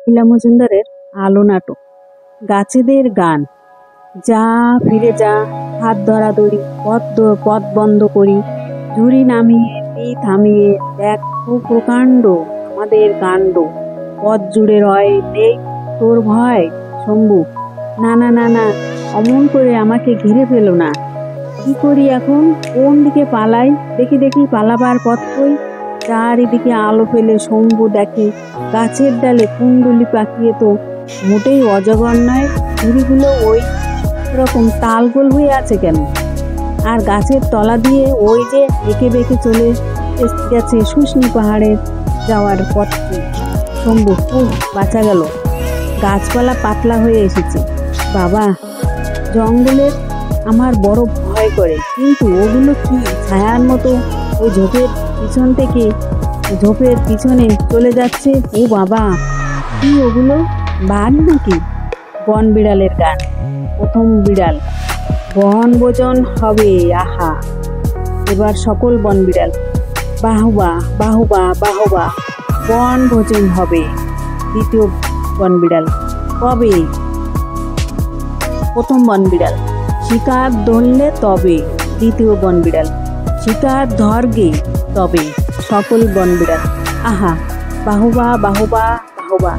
লীলা মজুমদারের আলো নাটক। গাছেদের গান। যা ফিরে যা, হাত ধরাধরি, পথ বন্ধ করি, ঝুড়ি নামিয়ে পি থামিয়ে, দেখো প্রকাণ্ড আমাদের কাণ্ড, পথ জুড়ে রয় নেই তোর ভয়। শম্ভু: না না না না, অমন করে আমাকে ঘিরে ফেলো না। কি করি এখন, কোন দিকে পালাই? দেখি দেখি পালাবার পথ কই। চারিদিকে আলো ফেলে শম্ভু দেখে গাছের ডালে কুণ্ডুলি পাকিয়ে তো মোটেই অজগর নয়, ঝুড়িগুলো ওই রকম তালগোল হয়ে আছে কেন? আর গাছের তলা দিয়ে ওই যে এঁকে বেঁকে চলে গেছে শুশনি পাহাড়ে যাওয়ার পথটি। শম্ভু: বাঁচা গেল, গাছপালা পাতলা হয়ে এসেছে। বাবা, জঙ্গলের আমার বড় ভয় করে, কিন্তু ওগুলো কি ছায়ার মতো ওই ঝোপের পিছনে চলে যাচ্ছে। ও বাবা, কি ওগুলো বাঘ নাকি? বন বিড়ালের গান। প্রথম বিড়াল: বন ভোজন হবে আহা। এবার সকল বন বিড়াল: বাহুবা বাহুবা বাহুবা, বন ভোজন হবে। দ্বিতীয় বন বিড়াল: কবে? প্রথম বন বিড়াল: শিকার ধরলে তবে। দ্বিতীয় বন বিড়াল: শিকার ধরগে তবে। সকল বন বিড়াল: আহা, বাহুবা বাহুবা বাহুবা।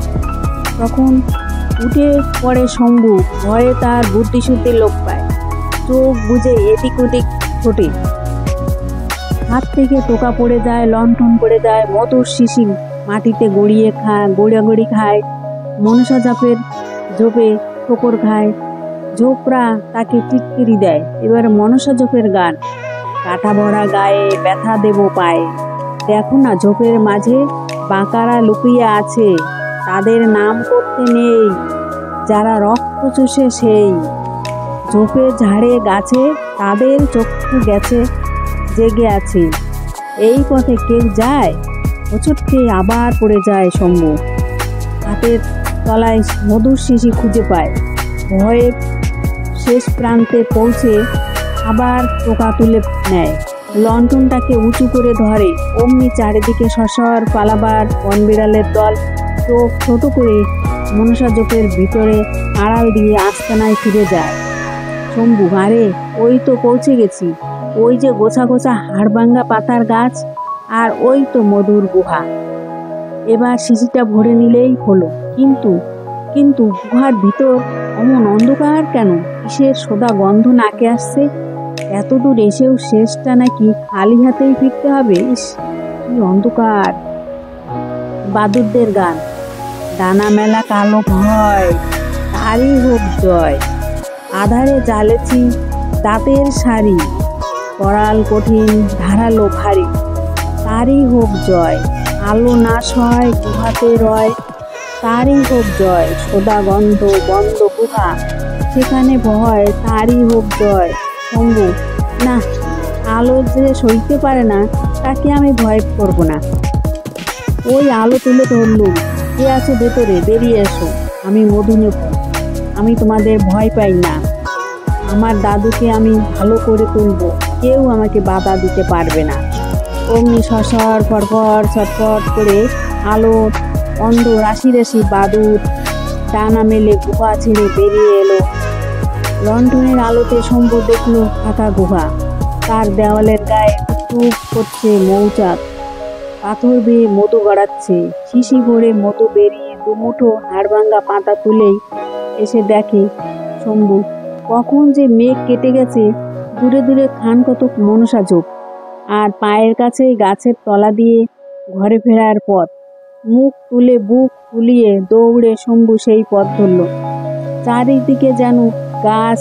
তখন উঠে পড়ে শম্ভু, ভয়ে তার বুদ্ধিশুদ্ধি লোপ পায়, চোখ বুজে এদিক ওদিক ছোটে, হাত থেকে টোকা পড়ে যায়, লণ্ঠন পড়ে যায়, মধুর শিশি মাটিতে গড়িয়ে খায়, মনসা ঝোপে ঠোকর খায়, ঝোপরা তাকে টিটকিরি দেয়। এবার মনসা ঝোপের গান। কাটা ভরা গায়ে, ব্যথা দেব পায়ে, দেখো না ঝোপের মাঝে বাঁকারা লুকিয়ে আছে, তাদের নাম করতে নেই, যারা রক্ত চুষে সেই। ঝোপে ঝাড়ে গাছে তাদের চক্ষু গেছে জেগে আছে। এই পথে কেউ যায়? হোঁচট খেয়ে আবার পড়ে যায় শম্ভু। হাতের তলায় মধুর শিশি খুঁজে পায়, ভয়ে শেষ প্রান্তে পৌঁছে আবার টোকা তুলে নেয়, লণ্ঠনটাকে উঁচু করে ধরে। অমনি চারিদিকে সশর পালাবার বনবিড়ালের দল চোখ ছোট করে মনসা ঝোপের ভিতরে আড়াল দিয়ে আস্তানায় ফিরে যায়। শম্ভু: আরে, ওই তো পৌঁছে গেছি, ওই যে গোছা গোছা হাড়ভাঙ্গা পাতার গাছ, আর ওই তো মধুর গুহা। এবার শিশিটা ভরে নিলেই হলো। কিন্তু কিন্তু গুহার ভিতর অমন অন্ধকার কেন? কিসের সোদা গন্ধ নাকে আসছে? এত দূর এসেও শেষটা নাকি খালি হাতেই ফিরতে হবে। ইস, কি অন্ধকার। বাদুরদের গান। ডানা মেলা কালো ভয়, তারই হোক জয়। আধারে জ্বালেছি দাঁতের শাড়ি, করাল কঠিন ধারালো ভারী, তারই হোক জয়। আলো নাশ হয় গুহাতে রয়, তারই হোক জয়। সোদা গন্ধ বন্ধ গুহা, সেখানে ভয়, তারই হোক জয়। শম্ভু: না, আলো যে সইতে পারে না, তাকে আমি ভয় করব না। ওই আলো তুলে ধরলুম, কে আছো ভেতরে, বেরিয়ে এসো, আমি মধু নেব। আমি তোমাদের ভয় পাই না, আমার দাদুকে আমি ভালো করে তুলব, কেউ আমাকে বাধা দিতে পারবে না। অমনি সসর ফরফর ছটফট করে আলো অন্ধ রাশি রাশি বাদুর ডানা মেলে গুহা ছেড়ে বেরিয়ে এলো। লণ্ঠনের আলোতে শম্ভু দেখলো ফাঁকা গুহা, তার দেওয়ালের গায়ে টুক করছে মৌচাক, পাথর বেয়ে মধু গড়াচ্ছে। শিশি ভরে মধু বেরিয়ে দুমুঠো হাড়ভাঙ্গা পাতা তুলেই এসে দেখে শম্ভু, কখন যে মেঘ কেটে গেছে, দূরে দূরে খান কতক মনসা ঝোপ, আর পায়ের কাছে গাছের তলা দিয়ে ঘরে ফেরার পথ। মুখ তুলে বুক ফুলিয়ে দৌড়ে শম্ভু সেই পথ ধরল। চারিদিকে যেন গাছ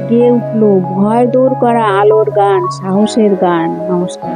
গেয়ে উঠল ভয় দূর করা আলোর গান, সাহসের গান। নমস্কার।